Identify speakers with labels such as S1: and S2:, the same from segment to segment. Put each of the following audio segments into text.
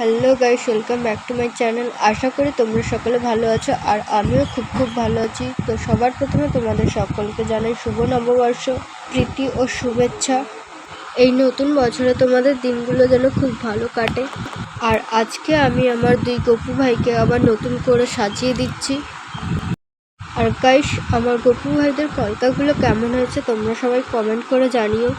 S1: Hello guys, welcome back to my channel. আশা করি তোমরা সকলে ভালো আছো আর আমিও খুব ভালো আছি। তো সবার প্রথমে তোমাদের সকলকে জানাই শুভ নববর্ষ, প্রীতি ও শুভেচ্ছা। এই নতুন বছরে তোমাদের দিনগুলো যেন খুব ভালো কাটে। আর আজকে আমি আমার দুই গপু ভাইকে আবার নতুন করে সাজিয়ে দিচ্ছি। আর গাইস, আমার গপু ভাইদের কলকাগুলো কেমন হয়েছে তোমরা সবাই কমেন্ট করে জানিও।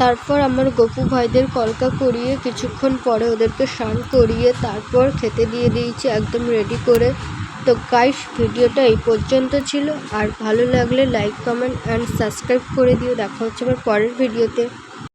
S1: তারপর আমার গপু ভাইদের কলকা করিয়ে কিছুক্ষণ পরে ওদেরকে স্নান করিয়ে তারপর খেতে দিয়ে দিয়েছি একদম রেডি করে। তো গাইস, ভিডিওটা এই পর্যন্ত ছিল। আর ভালো লাগলে লাইক, কমেন্ট অ্যান্ড সাবস্ক্রাইব করে দিও। দেখা হচ্ছে আমার পরের ভিডিওতে।